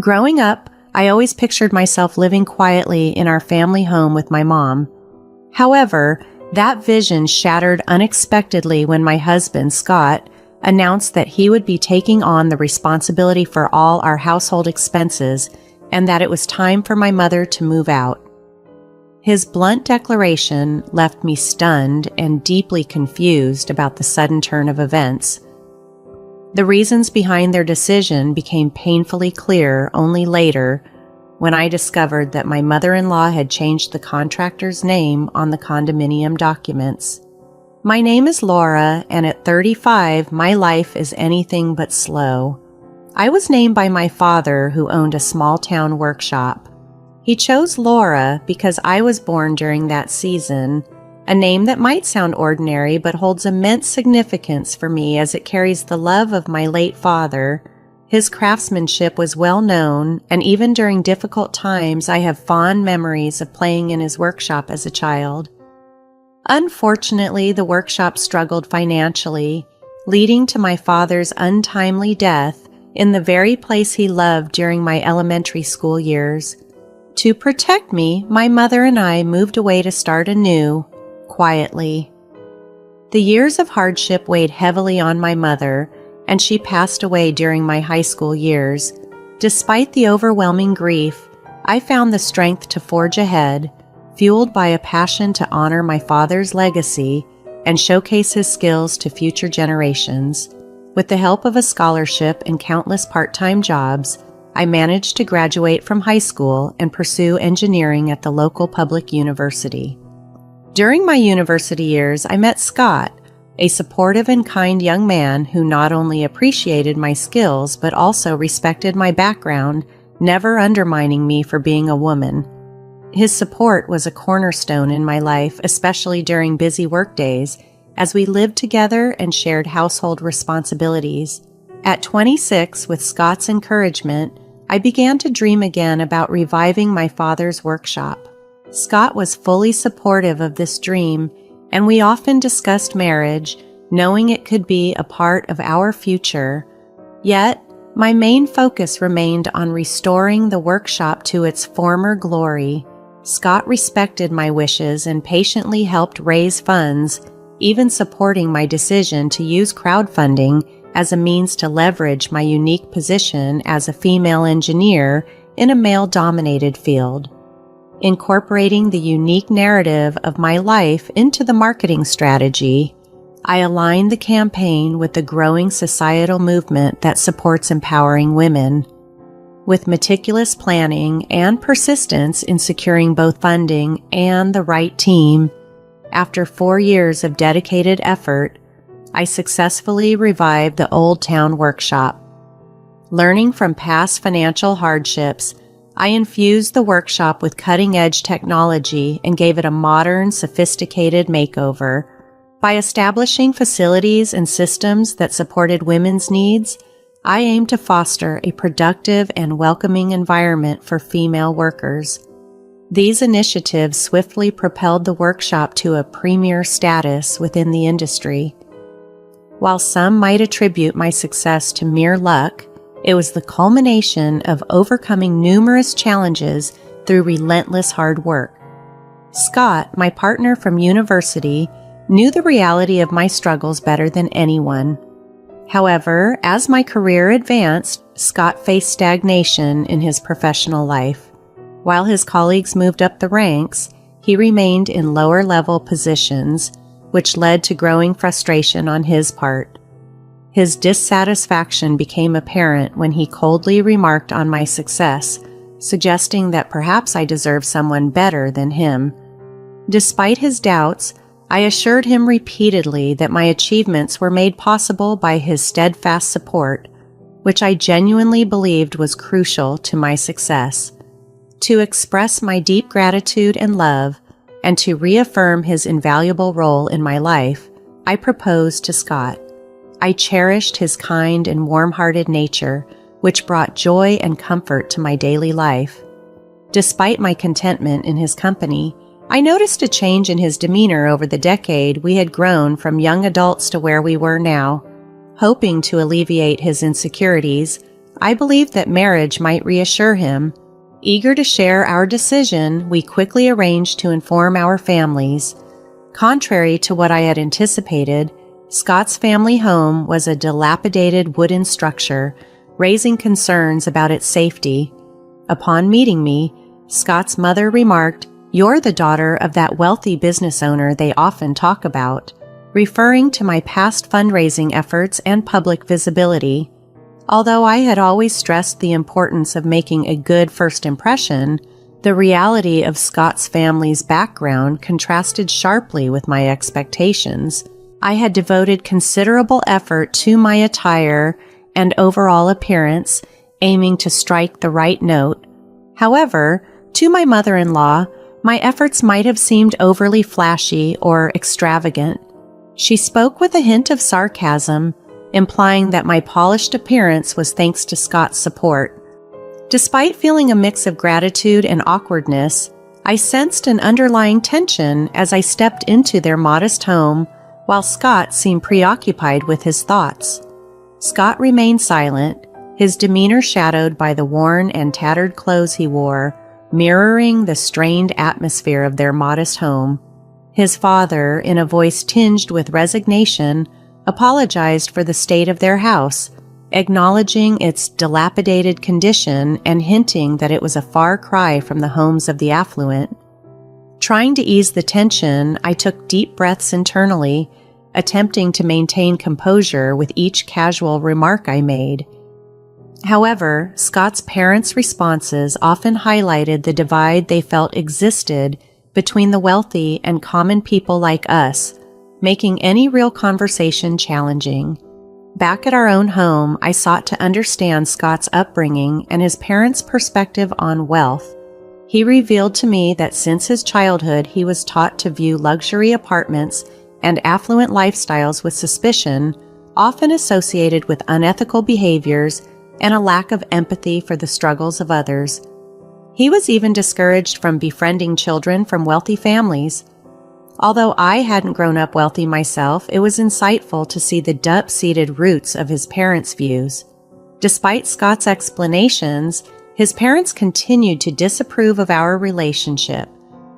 Growing up, I always pictured myself living quietly in our family home with my mom. However, that vision shattered unexpectedly when my husband, Scott, announced that he would be taking on the responsibility for all our household expenses and that it was time for my mother to move out. His blunt declaration left me stunned and deeply confused about the sudden turn of events. The reasons behind their decision became painfully clear only later when I discovered that my mother-in-law had changed the contractor's name on the condominium documents. My name is Laura, and at 35, my life is anything but slow. I was named by my father, who owned a small-town workshop. He chose Laura because I was born during that season, a name that might sound ordinary but holds immense significance for me as it carries the love of my late father. His craftsmanship was well known, and even during difficult times, I have fond memories of playing in his workshop as a child. Unfortunately, the workshop struggled financially, leading to my father's untimely death in the very place he loved during my elementary school years. To protect me, my mother and I moved away to start anew, quietly. The years of hardship weighed heavily on my mother, and she passed away during my high school years. Despite the overwhelming grief, I found the strength to forge ahead, fueled by a passion to honor my father's legacy and showcase his skills to future generations. With the help of a scholarship and countless part-time jobs, I managed to graduate from high school and pursue engineering at the local public university. During my university years, I met Scott, a supportive and kind young man who not only appreciated my skills but also respected my background, never undermining me for being a woman. His support was a cornerstone in my life, especially during busy workdays, as we lived together and shared household responsibilities. At 26, with Scott's encouragement, I began to dream again about reviving my father's workshop. Scott was fully supportive of this dream, and we often discussed marriage, knowing it could be a part of our future. Yet, my main focus remained on restoring the workshop to its former glory. Scott respected my wishes and patiently helped raise funds, even supporting my decision to use crowdfunding as a means to leverage my unique position as a female engineer in a male-dominated field. Incorporating the unique narrative of my life into the marketing strategy, I aligned the campaign with the growing societal movement that supports empowering women. With meticulous planning and persistence in securing both funding and the right team, after 4 years of dedicated effort, I successfully revived the Old Town Workshop. Learning from past financial hardships, I infused the workshop with cutting-edge technology and gave it a modern, sophisticated makeover. By establishing facilities and systems that supported women's needs, I aim to foster a productive and welcoming environment for female workers. These initiatives swiftly propelled the workshop to a premier status within the industry. While some might attribute my success to mere luck, it was the culmination of overcoming numerous challenges through relentless hard work. Scott, my partner from university, knew the reality of my struggles better than anyone. However, as my career advanced, Scott faced stagnation in his professional life. While his colleagues moved up the ranks, he remained in lower-level positions, which led to growing frustration on his part. His dissatisfaction became apparent when he coldly remarked on my success, suggesting that perhaps I deserved someone better than him. Despite his doubts, I assured him repeatedly that my achievements were made possible by his steadfast support, which I genuinely believed was crucial to my success. To express my deep gratitude and love, and to reaffirm his invaluable role in my life, I proposed to Scott. I cherished his kind and warm-hearted nature, which brought joy and comfort to my daily life. Despite my contentment in his company, I noticed a change in his demeanor over the decade we had grown from young adults to where we were now. Hoping to alleviate his insecurities, I believed that marriage might reassure him. Eager to share our decision, we quickly arranged to inform our families. Contrary to what I had anticipated, Scott's family home was a dilapidated wooden structure, raising concerns about its safety. Upon meeting me, Scott's mother remarked, "You're the daughter of that wealthy business owner they often talk about," referring to my past fundraising efforts and public visibility. Although I had always stressed the importance of making a good first impression, the reality of Scott's family's background contrasted sharply with my expectations. I had devoted considerable effort to my attire and overall appearance, aiming to strike the right note. However, to my mother-in-law, my efforts might have seemed overly flashy or extravagant. She spoke with a hint of sarcasm, implying that my polished appearance was thanks to Scott's support. Despite feeling a mix of gratitude and awkwardness, I sensed an underlying tension as I stepped into their modest home, while Scott seemed preoccupied with his thoughts. Scott remained silent, his demeanor shadowed by the worn and tattered clothes he wore, mirroring the strained atmosphere of their modest home. His father, in a voice tinged with resignation, apologized for the state of their house, acknowledging its dilapidated condition and hinting that it was a far cry from the homes of the affluent. Trying to ease the tension, I took deep breaths internally, attempting to maintain composure with each casual remark I made. However, Scott's parents' responses often highlighted the divide they felt existed between the wealthy and common people like us, making any real conversation challenging. Back at our own home, I sought to understand Scott's upbringing and his parents' perspective on wealth. He revealed to me that since his childhood, he was taught to view luxury apartments and affluent lifestyles with suspicion, often associated with unethical behaviors and a lack of empathy for the struggles of others. He was even discouraged from befriending children from wealthy families. Although I hadn't grown up wealthy myself, it was insightful to see the deep-seated roots of his parents' views. Despite Scott's explanations, his parents continued to disapprove of our relationship.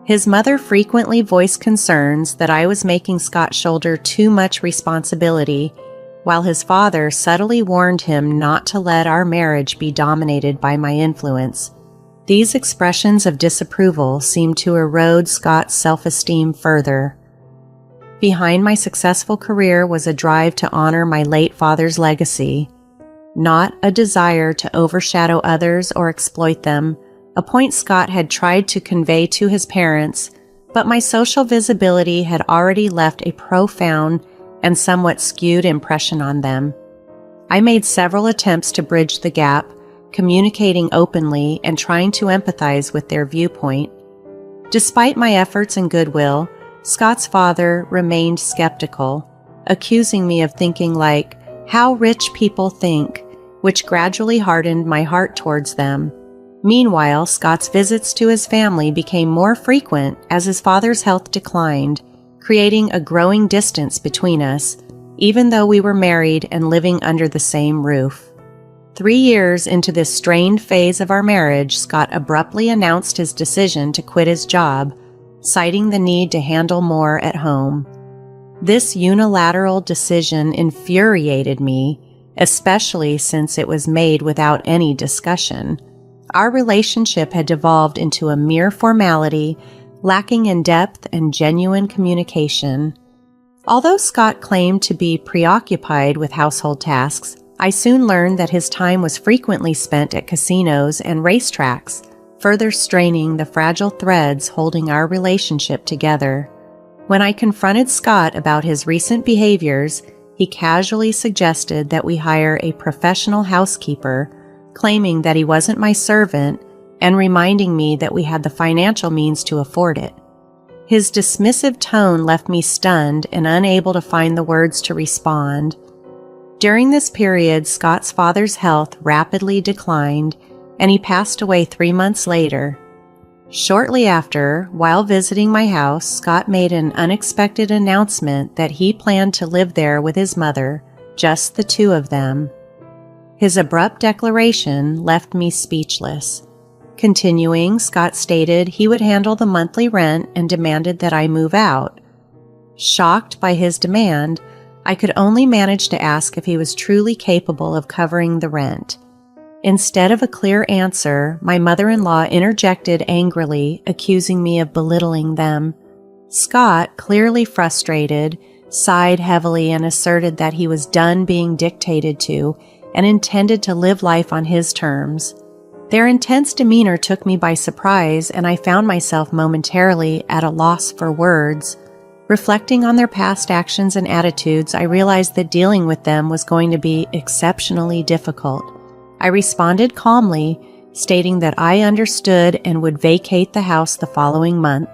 His mother frequently voiced concerns that I was making Scott shoulder too much responsibility, while his father subtly warned him not to let our marriage be dominated by my influence. These expressions of disapproval seemed to erode Scott's self-esteem further. Behind my successful career was a drive to honor my late father's legacy, not a desire to overshadow others or exploit them, a point Scott had tried to convey to his parents, but my social visibility had already left a profound and somewhat skewed impression on them. I made several attempts to bridge the gap, communicating openly and trying to empathize with their viewpoint. Despite my efforts and goodwill, Scott's father remained skeptical, accusing me of thinking like how rich people think, which gradually hardened my heart towards them. Meanwhile, Scott's visits to his family became more frequent as his father's health declined, creating a growing distance between us, even though we were married and living under the same roof. 3 years into this strained phase of our marriage, Scott abruptly announced his decision to quit his job, citing the need to handle more at home. This unilateral decision infuriated me, especially since it was made without any discussion. Our relationship had devolved into a mere formality, lacking in depth and genuine communication. Although Scott claimed to be preoccupied with household tasks, I soon learned that his time was frequently spent at casinos and racetracks, further straining the fragile threads holding our relationship together. When I confronted Scott about his recent behaviors, he casually suggested that we hire a professional housekeeper, claiming that he wasn't my servant and reminding me that we had the financial means to afford it. His dismissive tone left me stunned and unable to find the words to respond. During this period, Scott's father's health rapidly declined, and he passed away 3 months later. Shortly after, while visiting my house, Scott made an unexpected announcement that he planned to live there with his mother, just the two of them. His abrupt declaration left me speechless. Continuing, Scott stated he would handle the monthly rent and demanded that I move out. Shocked by his demand, I could only manage to ask if he was truly capable of covering the rent. Instead of a clear answer, my mother-in-law interjected angrily, accusing me of belittling them. Scott, clearly frustrated, sighed heavily and asserted that he was done being dictated to and intended to live life on his terms. Their intense demeanor took me by surprise, and I found myself momentarily at a loss for words. Reflecting on their past actions and attitudes, I realized that dealing with them was going to be exceptionally difficult. I responded calmly, stating that I understood and would vacate the house the following month.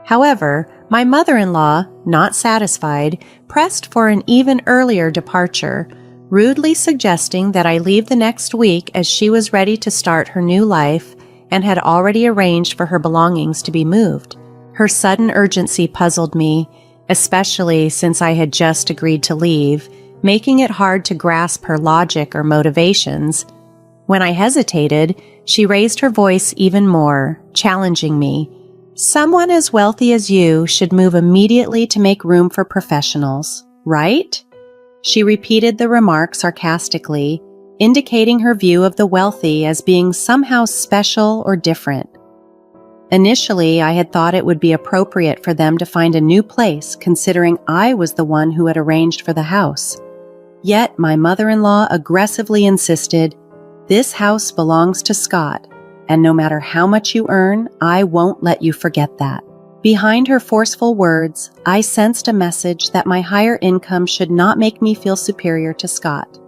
However, my mother-in-law, not satisfied, pressed for an even earlier departure, rudely suggesting that I leave the next week as she was ready to start her new life and had already arranged for her belongings to be moved. Her sudden urgency puzzled me, especially since I had just agreed to leave, making it hard to grasp her logic or motivations. When I hesitated, she raised her voice even more, challenging me. "Someone as wealthy as you should move immediately to make room for professionals, right?" She repeated the remark sarcastically, indicating her view of the wealthy as being somehow special or different. Initially, I had thought it would be appropriate for them to find a new place, considering I was the one who had arranged for the house. Yet my mother-in-law aggressively insisted, "This house belongs to Scott, and no matter how much you earn, I won't let you forget that." Behind her forceful words, I sensed a message that my higher income should not make me feel superior to Scott.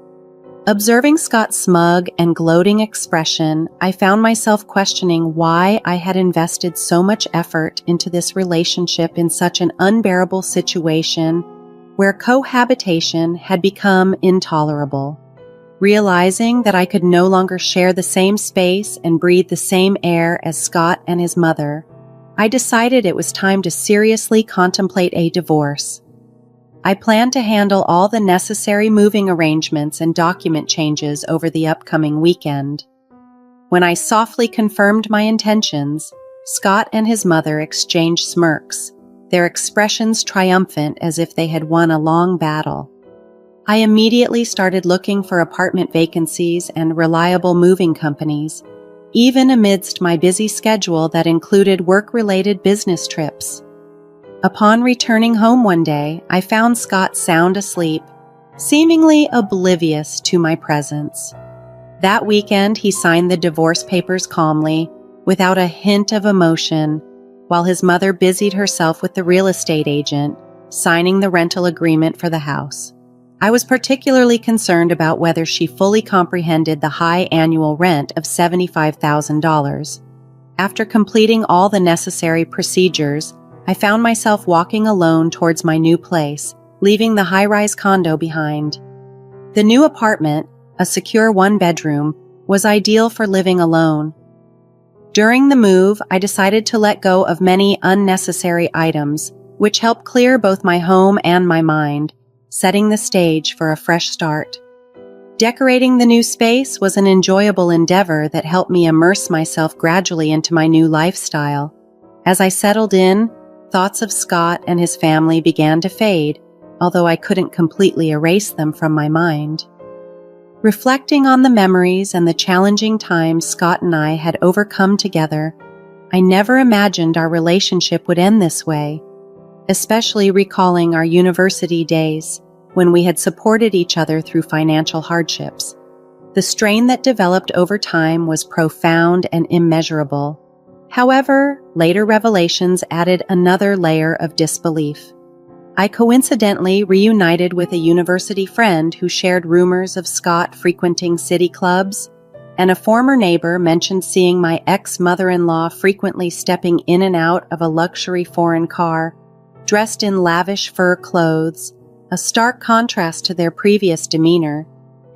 Observing Scott's smug and gloating expression, I found myself questioning why I had invested so much effort into this relationship in such an unbearable situation where cohabitation had become intolerable. Realizing that I could no longer share the same space and breathe the same air as Scott and his mother, I decided it was time to seriously contemplate a divorce. I planned to handle all the necessary moving arrangements and document changes over the upcoming weekend. When I softly confirmed my intentions, Scott and his mother exchanged smirks, their expressions triumphant as if they had won a long battle. I immediately started looking for apartment vacancies and reliable moving companies, even amidst my busy schedule that included work-related business trips. Upon returning home one day, I found Scott sound asleep, seemingly oblivious to my presence. That weekend, he signed the divorce papers calmly, without a hint of emotion, while his mother busied herself with the real estate agent, signing the rental agreement for the house. I was particularly concerned about whether she fully comprehended the high annual rent of $75,000. After completing all the necessary procedures, I found myself walking alone towards my new place, leaving the high-rise condo behind. The new apartment, a secure one-bedroom, was ideal for living alone. During the move, I decided to let go of many unnecessary items, which helped clear both my home and my mind, setting the stage for a fresh start. Decorating the new space was an enjoyable endeavor that helped me immerse myself gradually into my new lifestyle. As I settled in, thoughts of Scott and his family began to fade, although I couldn't completely erase them from my mind. Reflecting on the memories and the challenging times Scott and I had overcome together, I never imagined our relationship would end this way, especially recalling our university days when we had supported each other through financial hardships. The strain that developed over time was profound and immeasurable. However, later revelations added another layer of disbelief. I coincidentally reunited with a university friend who shared rumors of Scott frequenting city clubs, and a former neighbor mentioned seeing my ex-mother-in-law frequently stepping in and out of a luxury foreign car, dressed in lavish fur clothes, a stark contrast to their previous demeanor.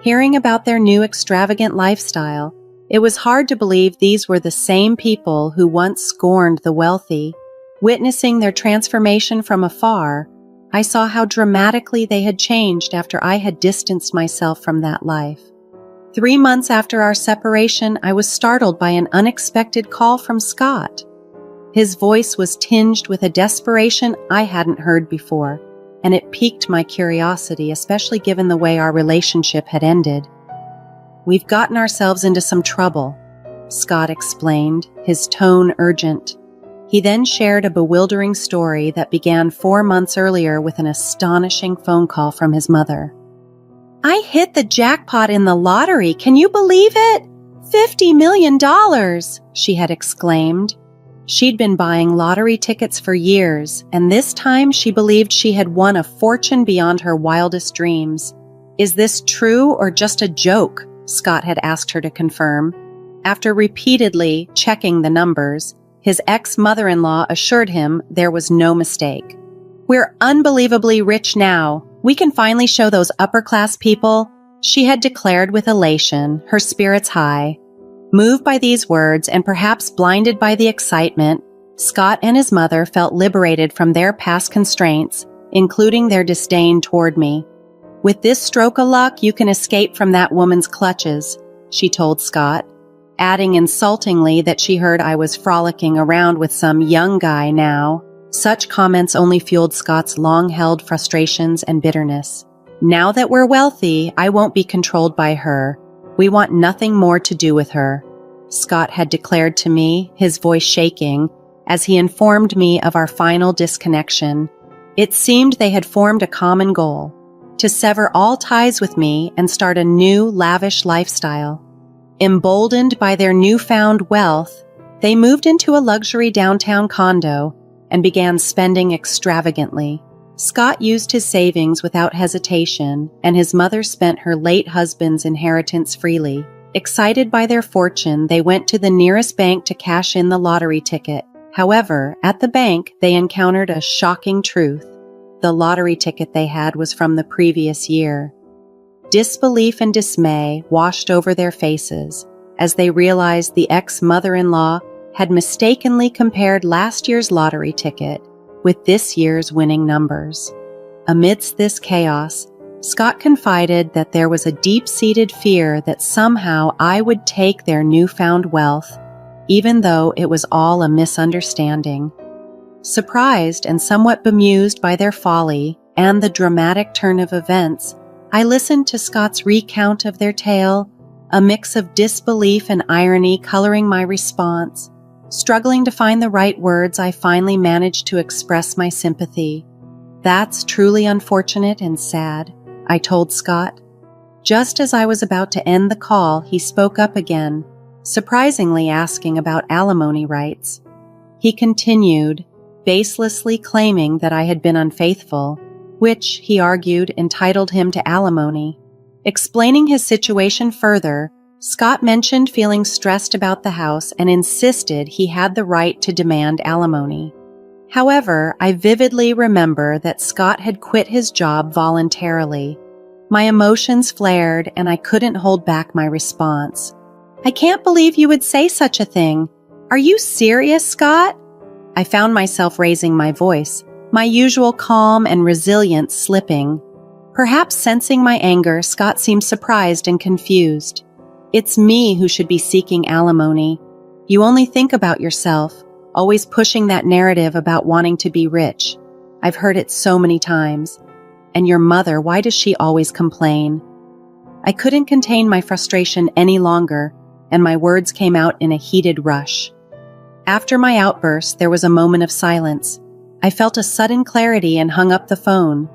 Hearing about their new extravagant lifestyle, it was hard to believe these were the same people who once scorned the wealthy. Witnessing their transformation from afar, I saw how dramatically they had changed after I had distanced myself from that life. 3 months after our separation, I was startled by an unexpected call from Scott. His voice was tinged with a desperation I hadn't heard before, and it piqued my curiosity, especially given the way our relationship had ended. "We've gotten ourselves into some trouble," Scott explained, his tone urgent. He then shared a bewildering story that began 4 months earlier with an astonishing phone call from his mother. "I hit the jackpot in the lottery. Can you believe it? $50 million, she had exclaimed. She'd been buying lottery tickets for years, and this time she believed she had won a fortune beyond her wildest dreams. "Is this true or just a joke?" Scott had asked her to confirm. After repeatedly checking the numbers, his ex-mother-in-law assured him there was no mistake. "We're unbelievably rich now. We can finally show those upper-class people," she had declared with elation, her spirits high. Moved by these words and perhaps blinded by the excitement, Scott and his mother felt liberated from their past constraints, including their disdain toward me. "With this stroke of luck, you can escape from that woman's clutches," she told Scott, adding insultingly that she heard I was frolicking around with some young guy now. Such comments only fueled Scott's long-held frustrations and bitterness. "Now that we're wealthy, I won't be controlled by her. We want nothing more to do with her," Scott had declared to me, his voice shaking, as he informed me of our final disconnection. It seemed they had formed a common goal: to sever all ties with me and start a new, lavish lifestyle. Emboldened by their newfound wealth, they moved into a luxury downtown condo and began spending extravagantly. Scott used his savings without hesitation, and his mother spent her late husband's inheritance freely. Excited by their fortune, they went to the nearest bank to cash in the lottery ticket. However, at the bank, they encountered a shocking truth. The lottery ticket they had was from the previous year. Disbelief and dismay washed over their faces as they realized the ex-mother-in-law had mistakenly compared last year's lottery ticket with this year's winning numbers. Amidst this chaos, Scott confided that there was a deep-seated fear that somehow I would take their newfound wealth, even though it was all a misunderstanding. Surprised and somewhat bemused by their folly and the dramatic turn of events, I listened to Scott's recount of their tale, a mix of disbelief and irony coloring my response. Struggling to find the right words, I finally managed to express my sympathy. "That's truly unfortunate and sad," I told Scott. Just as I was about to end the call, he spoke up again, surprisingly asking about alimony rights. He continued, baselessly claiming that I had been unfaithful, which, he argued, entitled him to alimony. Explaining his situation further, Scott mentioned feeling stressed about the house and insisted he had the right to demand alimony. However, I vividly remember that Scott had quit his job voluntarily. My emotions flared and I couldn't hold back my response. "I can't believe you would say such a thing. Are you serious, Scott?" I found myself raising my voice, my usual calm and resilience slipping. Perhaps sensing my anger, Scott seemed surprised and confused. "It's me who should be seeking alimony. You only think about yourself, always pushing that narrative about wanting to be rich. I've heard it so many times. And your mother, why does she always complain?" I couldn't contain my frustration any longer, and my words came out in a heated rush. After my outburst, there was a moment of silence. I felt a sudden clarity and hung up the phone.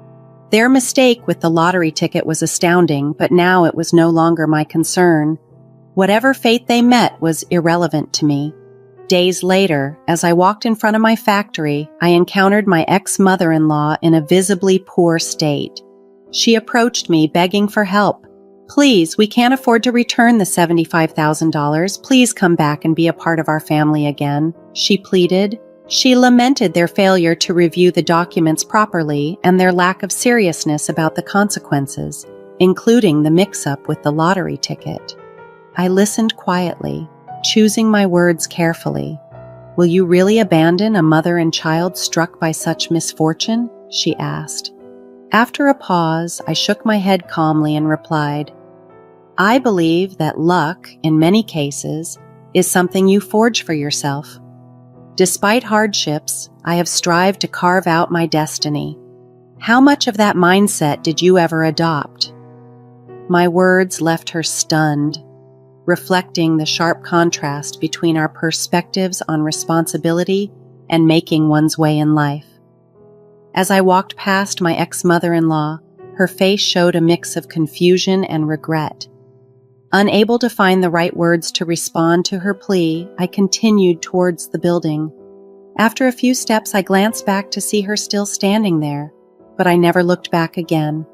Their mistake with the lottery ticket was astounding, but now it was no longer my concern. Whatever fate they met was irrelevant to me. Days later, as I walked in front of my factory, I encountered my ex-mother-in-law in a visibly poor state. She approached me begging for help. "Please, we can't afford to return the $75,000. Please come back and be a part of our family again," she pleaded. She lamented their failure to review the documents properly and their lack of seriousness about the consequences, including the mix-up with the lottery ticket. I listened quietly, choosing my words carefully. "Will you really abandon a mother and child struck by such misfortune?" she asked. After a pause, I shook my head calmly and replied, I believe that luck, in many cases, is something you forge for yourself. Despite hardships, I have strived to carve out my destiny. How much of that mindset did you ever adopt? My words left her stunned, reflecting the sharp contrast between our perspectives on responsibility and making one's way in life. As I walked past my ex-mother-in-law, her face showed a mix of confusion and regret. Unable to find the right words to respond to her plea, I continued towards the building. After a few steps, I glanced back to see her still standing there, but I never looked back again.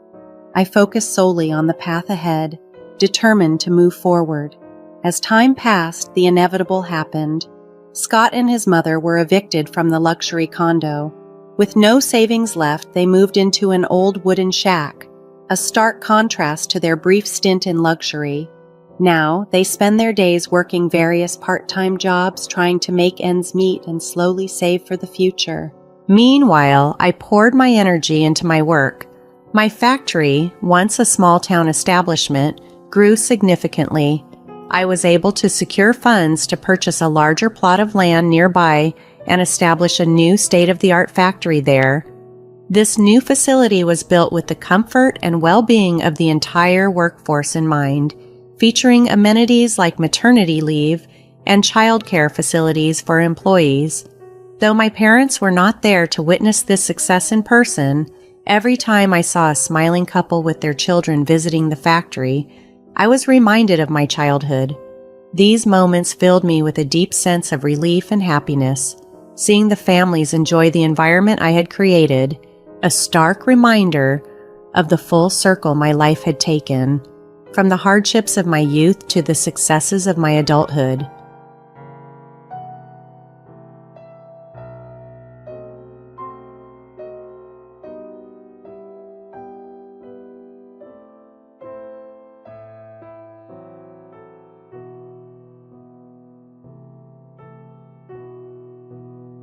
I focused solely on the path ahead, determined to move forward. As time passed, the inevitable happened. Scott and his mother were evicted from the luxury condo. With no savings left, they moved into an old wooden shack, a stark contrast to their brief stint in luxury. Now, they spend their days working various part-time jobs, trying to make ends meet and slowly save for the future. Meanwhile, I poured my energy into my work. My factory, once a small-town establishment, grew significantly. I was able to secure funds to purchase a larger plot of land nearby and establish a new state-of-the-art factory there. This new facility was built with the comfort and well-being of the entire workforce in mind, featuring amenities like maternity leave and childcare facilities for employees. Though my parents were not there to witness this success in person, every time I saw a smiling couple with their children visiting the factory, I was reminded of my childhood. These moments filled me with a deep sense of relief and happiness, seeing the families enjoy the environment I had created, a stark reminder of the full circle my life had taken, from the hardships of my youth to the successes of my adulthood.